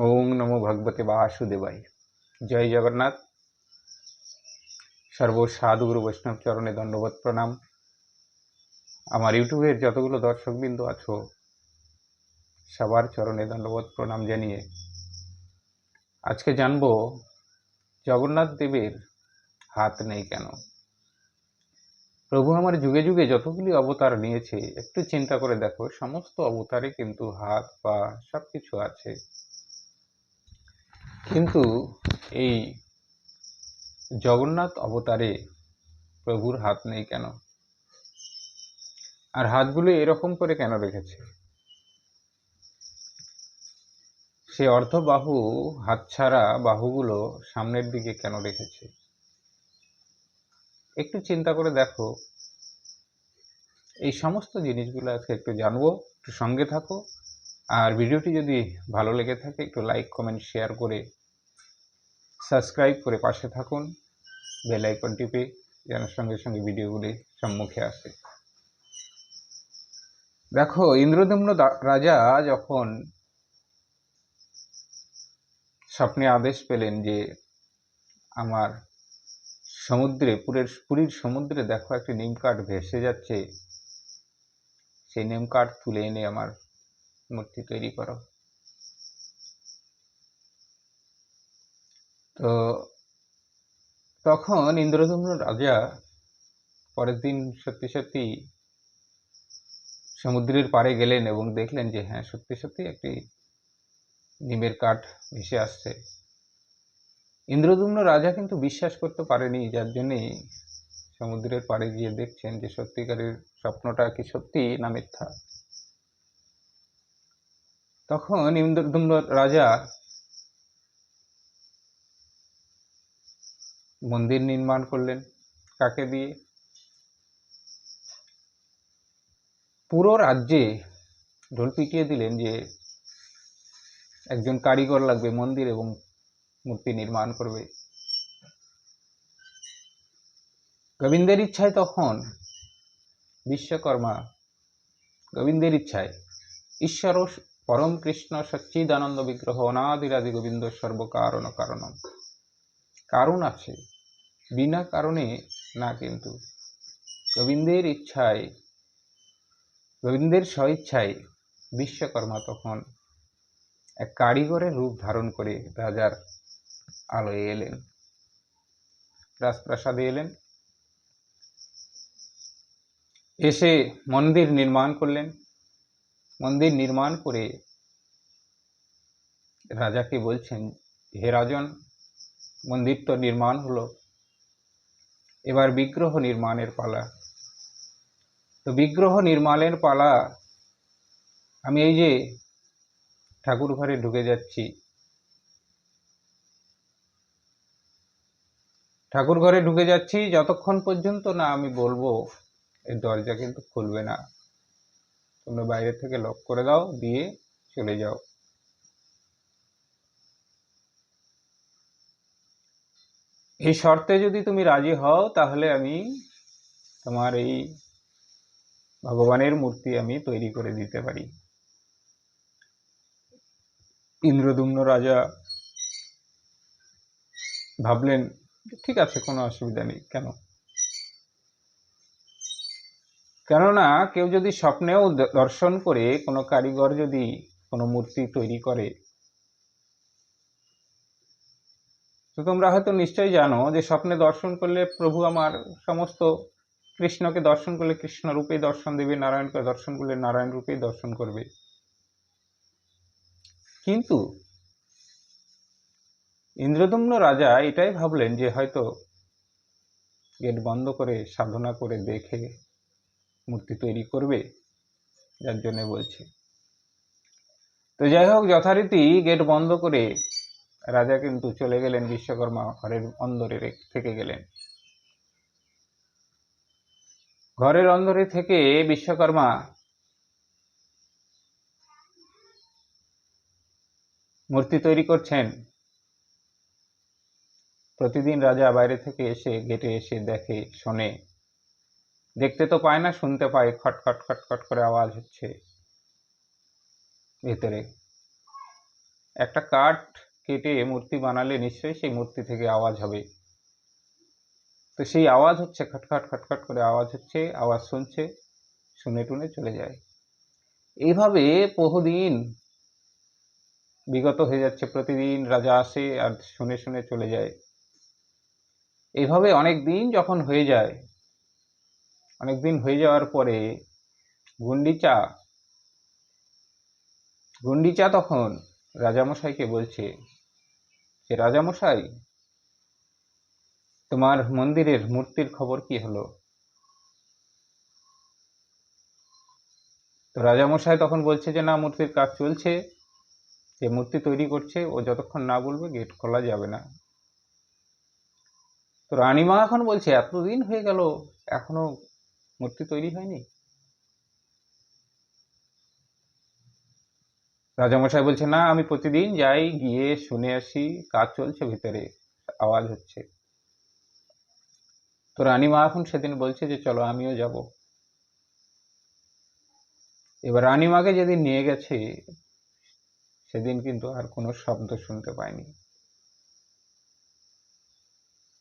ওং নমো ভগবতে বাসুদেবায়। জয় জগন্নাথ। সর্ব সাধুগুরু বৈষ্ণব চরণে দণ্ডবত প্রণাম। আমার ইউটিউবের যতগুলো দর্শকবৃন্দ আছো সবার চরণে দণ্ডবত প্রণাম জানিয়ে আজকে জানবো জগন্নাথ দেবের হাত নেই কেন। প্রভু আমার যুগে যুগে যতগুলি অবতার নিয়েছে একটু চিন্তা করে দেখো, সমস্ত অবতারে কিন্তু হাত পা সবকিছু আছে, কিন্তু এই জগন্নাথ অবতারে প্রভুর হাত নেই কেন? আর হাতগুলো এরকম করে কেন রেখেছে? সে অর্ধবাহু হাতছাড়া বাহুগুলো সামনের দিকে কেন রেখেছে? একটু চিন্তা করে দেখো। এই সমস্ত জিনিসগুলো আজকে একটু জানবো, একটু সঙ্গে থাকো। আর ভিডিওটি যদি ভালো লেগে থাকে একটু লাইক কমেন্ট শেয়ার করে সাবস্ক্রাইব করে পাশে থাকুন, বেল আইকন টিপে যেন সঙ্গে সঙ্গে ভিডিওগুলি সম্মুখে আসে। দেখো, ইন্দ্রদম্ন রাজা যখন স্বপ্নে আদেশ পেলেন যে আমার সমুদ্রে পুরীর সমুদ্রে দেখো একটি নিম কাঠ ভেসে যাচ্ছে, সেই নিম কাঠ তুলে এনে আমার মূর্তি তৈরি করো। তো তখন ইন্দ্রদম্ন রাজা পরের দিন সত্যি সত্যি সমুদ্রের পাড়ে গেলেন এবং দেখলেন যে হ্যাঁ, সত্যি সত্যি একটি নিমের কাঠ ভেসে আসছে। ইন্দ্রদম্ন রাজা কিন্তু বিশ্বাস করতে পারেনি, যার জন্যে সমুদ্রের পাড়ে গিয়ে দেখছেন যে সত্যিকারের স্বপ্নটা কি সত্যি না মিথ্যা। তখন ইন্দ্রদম্ন রাজা মন্দির নির্মাণ করলেন। কাকে দিয়ে? পুরো রাজ্যে ঢোল পিটিয়ে দিলেন যে একজন কারিগর লাগবে মন্দির এবং মূর্তি নির্মাণ করবে। গোবিন্দের ইচ্ছায় তখন বিশ্বকর্মা, গোবিন্দের ইচ্ছায় ঈশ্বর পরম কৃষ্ণ সচ্চিদানন্দ বিগ্রহ অনাদিরাদি গোবিন্দ সর্বকারণ কারণম। কারণ আছে, বিনা কারণে না, কিন্তু গোবিন্দের ইচ্ছায়, গোবিন্দের স্বইচ্ছায় বিশ্বকর্মা তখন এক কারিগরের রূপ ধারণ করে রাজার আলোয় এলেন, রাজপ্রাসাদে এলেন, এসে মন্দির নির্মাণ করলেন। মন্দির নির্মাণ করে রাজাকে বলছেন, হে রাজন, মন্দির তো নির্মাণ হলো, এবার বিগ্রহ নির্মাণের পালা। তো বিগ্রহ নির্মাণের পালা, আমি এই যে ঠাকুর ঘরে ঢুকে যাচ্ছি, ঠাকুর ঘরে ঢুকে যাচ্ছি, যতক্ষণ পর্যন্ত না আমি বলবো এই দরজা কিন্তু খুলবে না, তোমরা বাইরে থেকে লক করে দাও, দিয়ে চলে যাও। এই শর্তে যদি তুমি রাজি হও তাহলে আমি তোমার এই ভগবানের মূর্তি আমি তৈরি করে দিতে পারি। ইন্দ্রদম্ন রাজা ভাবলেন ঠিক আছে, কোনো অসুবিধা নেই। কেননা কেউ যদি স্বপ্নেও দর্শন করে, কোনো কারিগর যদি কোনো মূর্তি তৈরি করে, তো তোমরা হয়তো নিশ্চয়ই জানো যে স্বপ্নে দর্শন করলে প্রভু আমার সমস্ত, কৃষ্ণকে দর্শন করলে কৃষ্ণ রূপেই দর্শন দেবে, নারায়ণকে দর্শন করলে নারায়ণ রূপেই দর্শন করবে। কিন্তু ইন্দ্রদম্ন রাজা এটাই ভাবলেন যে হয়তো গেট বন্ধ করে সাধনা করে দেখে মূর্তি তৈরি করবে, যার জন্য বলছে। তো যাই হোক, যথারীতি গেট বন্ধ করে রাজা কিন্তু চলে গেলেন, বিশ্বকর্মা ঘরের অন্দরে থেকে গেলেন। ঘরের অন্দরে থেকে বিশ্বকর্মা মূর্তি তৈরি করছেন। প্রতিদিন রাজা বাইরে থেকে এসে গেটে এসে দেখে, শোনে, দেখতে তো পায় না, শুনতে পায় খটখট খটখট করে আওয়াজ হচ্ছে ভেতরে। একটা কাঠ কেটে মূর্তি বানালে নিশ্চয়ই সেই মূর্তি থেকে আওয়াজ হবে। তো সেই আওয়াজ হচ্ছে, খটখট খটখট করে আওয়াজ হচ্ছে, আওয়াজ শুনছে, শুনে টুনে চলে যায়। এইভাবে বহুদিন বিগত হয়ে যাচ্ছে, প্রতিদিন রাজা আসে আর শুনে শুনে চলে যায়। এইভাবে অনেক দিন যখন হয়ে যায়, অনেক দিন হয়ে যাওয়ার পরে গুন্ডিচা তখন রাজামশাইকে বলছে যে, রাজামশাই, তোমার মন্দিরের মূর্তির খবর কি হলো? তো রাজামশাই তখন বলছে যে, না, মূর্তির কাজ চলছে, যে মূর্তি তৈরি করছে ও যতক্ষণ না বলবে গেট খোলা যাবে না। তো রানীমা এখন বলছে, এতদিন হয়ে গেল এখনো মূর্তি তৈরি হয়নি? রাজামশাই বলছে, না, আমি প্রতিদিন যাই, গিয়ে শুনে আসি, কাজ চলছে ভিতরে, আওয়াজ হচ্ছে। তো রানীমা এখন সেদিন বলছে যে, চলো আমিও যাব। এবার রানীমাকে যেদিন নিয়ে গেছে, সেদিন কিন্তু আর কোনো শব্দ শুনতে পায়নি।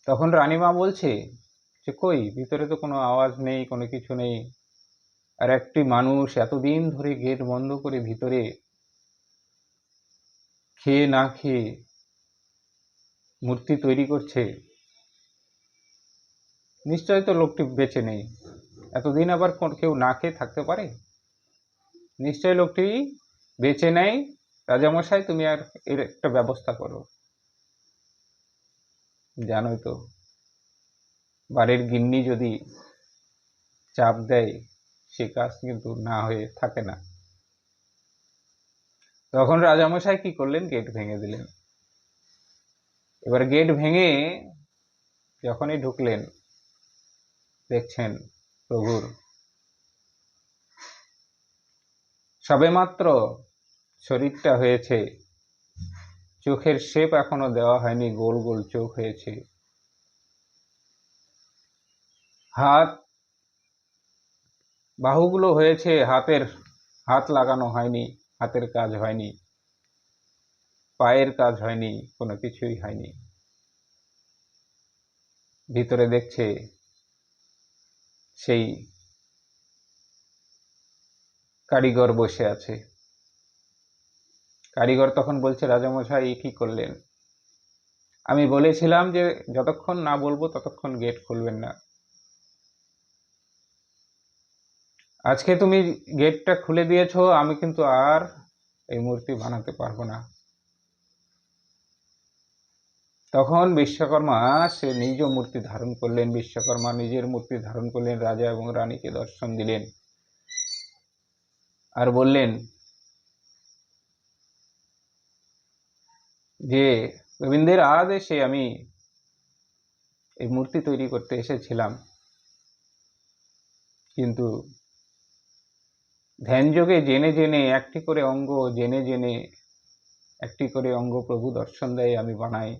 তখন রানীমা বলছে যে, কই, ভিতরে তো কোনো আওয়াজ নেই, কোনো কিছু নেই, আর একটি মানুষ এতদিন ধরে গেট বন্ধ করে ভিতরে খেয়ে না খেয়ে মূর্তি তৈরি করছে, নিশ্চয়ই তো লোকটি বেঁচে নেই। এতদিন আবার কেউ না খেয়ে থাকতে পারে? নিশ্চয়ই লোকটি বেঁচে নেই। রাজামশাই, তুমি আর এর একটা ব্যবস্থা করো। জানোই তো, বাড়ির গিন্নি যদি চাপ দেয়, সে কাজ কিন্তু না হয়ে থাকে না। তখন রাজামশাই কি করলেন? গেট ভেঙে দিলেন। এবার গেট ভেঙে যখনই ঢুকলেন, দেখছেন প্রভুর সবেমাত্র শরীরটা হয়েছে, চোখের শেপ এখনো দেওয়া হয়নি, গোল গোল চোখ হয়েছে, হাত বাহুগুলো হয়েছে, হাত লাগানো হয়নি, হাতের কাজ হয়নি, পায়ের কাজ হয়নি, কোনো কিছুই হয়নি। ভিতরে দেখছে সেই কারিগর বসে আছে। কারিগর তখন বলছে, রাজামশাই কি করলেন? আমি বলেছিলাম যে যতক্ষণ না বলবো ততক্ষণ গেট খুলবেন না। আজকে তুমি গেটটা খুলে দিয়েছো, আমি কিন্তু আর এই মূর্তি বানাতে পারবো না। তখন বিশ্বকর্মা সে নিজ মূর্তি ধারণ করলেন। বিশ্বকর্মা নিজের মূর্তি ধারণ করলেন, রাজা এবং রানীকে দর্শন দিলেন, আর বললেন যে, গোবিন্দের আদেশে আমি এই মূর্তি তৈরি করতে এসেছিলাম, কিন্তু ধ্যানযোগে জেনে জেনে একটি করে অঙ্গ, জেনে জেনে একটি করে অঙ্গ প্রভু দর্শন দেয়, আমি বানাই,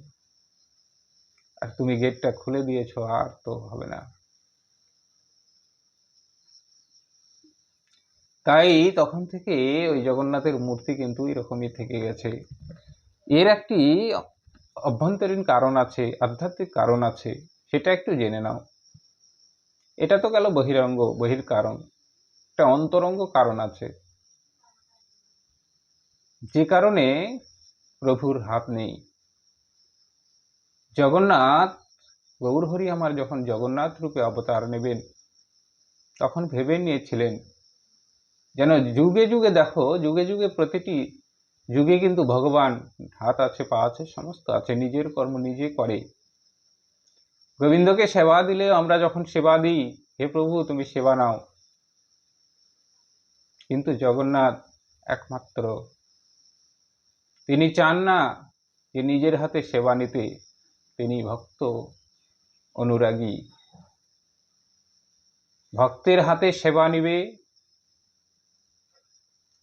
আর তুমি গেটটা খুলে দিয়েছো, আর তো হবে না। তাই তখন থেকে ওই জগন্নাথের মূর্তি কিন্তু এরকমই থেকে গেছে। এর একটি অভ্যন্তরীণ কারণ আছে, আধ্যাত্মিক কারণ আছে, সেটা একটু জেনে নাও। এটা তো গেল বহিরঙ্গ, বহির কারণ। একটা অন্তরঙ্গ কারণ আছে, যে কারণে প্রভুর হাত নেই। জগন্নাথ, গৌরহরি আমার যখন জগন্নাথ রূপে অবতার নেবেন, তখন ভেবে নিয়েছিলেন যেন যুগে যুগে, দেখো, যুগে যুগে, প্রতিটি যুগে কিন্তু ভগবান হাত আছে, পা আছে, সমস্ত আছে, নিজের কর্ম নিজে করে। গোবিন্দকে সেবা দিলে, আমরা যখন সেবা দিই, হে প্রভু তুমি সেবা নাও, কিন্তু জগন্নাথ একমাত্র, তিনি চান না যে নিজের হাতে সেবা নিতে। তিনি ভক্ত অনুরাগী, ভক্তের হাতে সেবা নিবে,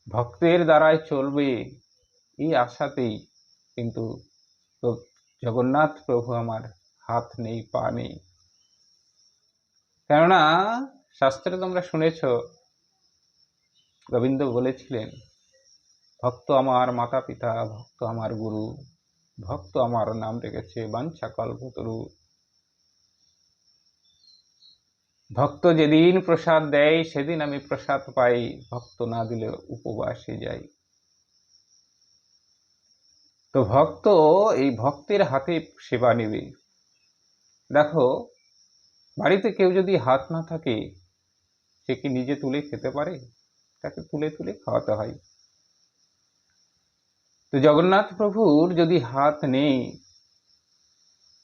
ভক্তের দ্বারাই চলবে, এই আশাতেই কিন্তু জগন্নাথ প্রভু আমার হাত নেই, পা নেই। কেননা শাস্ত্রে তোমরা শুনেছ, গোবিন্দ বলেছিলেন ভক্ত আমার মাতা পিতা, ভক্ত আমার গুরু, ভক্ত আমার নাম রেখেছে বাঞ্ছা কল্পতরু। ভক্ত যেদিন প্রসাদ দেয় সেদিন আমি প্রসাদ পাই, ভক্ত না দিলে উপবাসে যাই। তো ভক্ত এই ভক্তের হাতে সেবা নেবে। দেখো, বাড়িতে কেউ যদি হাত না থাকে, সে কি নিজে তুলে খেতে পারে? তাকে তুলে তুলে খাওয়াতে হয়। তো জগন্নাথ প্রভুর যদি হাত নেই,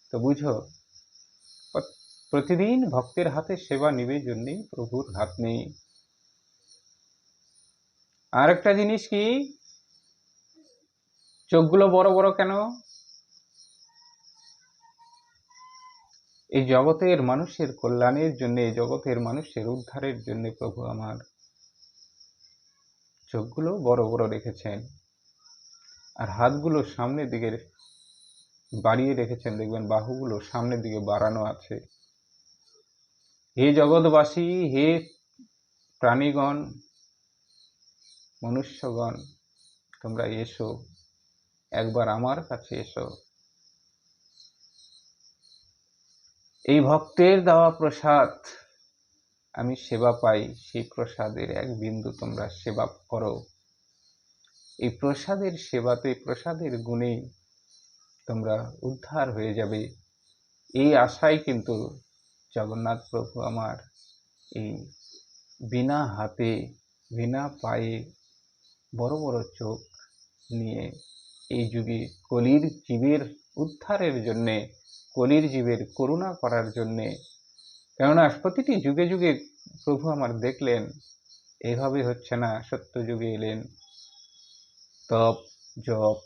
তো বুঝো প্রতিদিন ভক্তের হাতে সেবা নিবে জন্যই প্রভুর হাত নেই। আর একটা জিনিস কি, চোখগুলো বড় বড় কেন? এই জগতের মানুষের কল্যাণের জন্য, জগতের মানুষের উদ্ধারের জন্য প্রভু আমার চোখগুলো বড় বড় রেখেছেন, আর হাতগুলো সামনের দিকে বাড়িয়ে রেখেছেন। দেখবেন বাহুগুলো সামনের দিকে বাড়ানো আছে। হে জগৎবাসী, হে প্রাণীগণ, মনুষ্যগণ, তোমরা এসো, একবার আমার কাছে এসো। এই ভক্তের দেওয়া প্রসাদ আমি সেবা পাই, সেই প্রসাদের এক বিন্দু তোমরা সেবা করো। এই প্রসাদের সেবাতে, প্রসাদের গুণে তোমরা উদ্ধার হয়ে যাবে, এই আশাই কিন্তু জগন্নাথ প্রভু আমার এই বিনা হাতে, বিনা পায়ে, বড় বড় চোখ নিয়ে এই যুগে কলির জীবের উদ্ধারের জন্যে, কলির জীবের করুণা করার জন্যে। কেননা প্রতিটি যুগে যুগে প্রভু আমার দেখলেন এইভাবে হচ্ছে না, সত্য যুগে এলেন তপ জপ,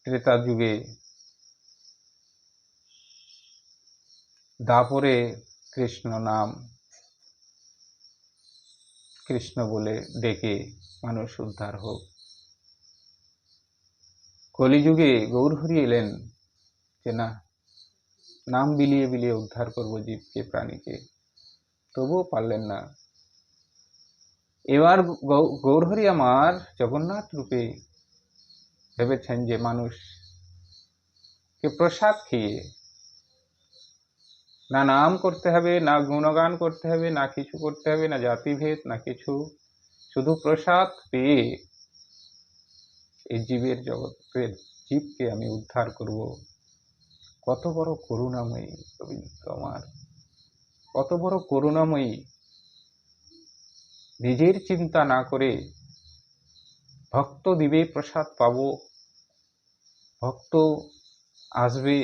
ত্রেতা যুগে দাপরে কৃষ্ণ নাম, কৃষ্ণ বলে ডেকে মানুষ উদ্ধার হোক। কলিযুগে গৌরহরি এলেন যে না, নাম বিলিয়ে বিলিয়ে উদ্ধার করব জীবকে, প্রাণীকে, তবুও পারলেন না। এবার গৌরহরি আমার জগন্নাথ রূপে ভেবেছেন যে মানুষকে প্রসাদ খেয়ে, না নাম করতে হবে, না গুণগান করতে হবে, না কিছু করতে হবে, না জাতিভেদ, না কিছু, শুধু প্রসাদ পেয়ে এই জীবের জগতের জীবকে আমি উদ্ধার করব। কত বড় করুণাময়ী গোবিন্দ আমার, কত বড় করুণাময়ী। নিজের চিন্তা না করে ভক্ত দিবে প্রসাদ পাবো, ভক্ত আসবে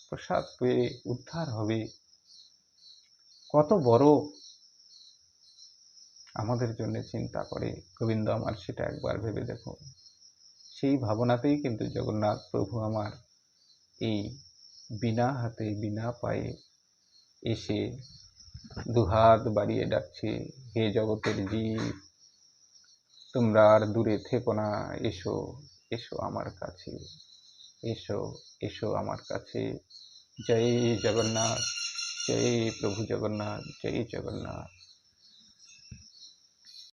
প্রসাদ পেয়ে উদ্ধার হবে, কত বড় আমাদের জন্য চিন্তা করে গোবিন্দ আমার, সেটা একবার ভেবে দেখো। সেই ভাবনাতেই কিন্তু জগন্নাথ প্রভু আমার এই বিনা হাতে বিনা পায়ে এসে দুহাত বাড়িয়ে ডাকছে, হে জগতের জীব, তোমরা আর দূরে থেকো না, এসো, এসো আমার কাছে, এসো, এসো আমার কাছে। জয় জগন্নাথ, জয় প্রভু জগন্নাথ, জয় জগন্নাথ।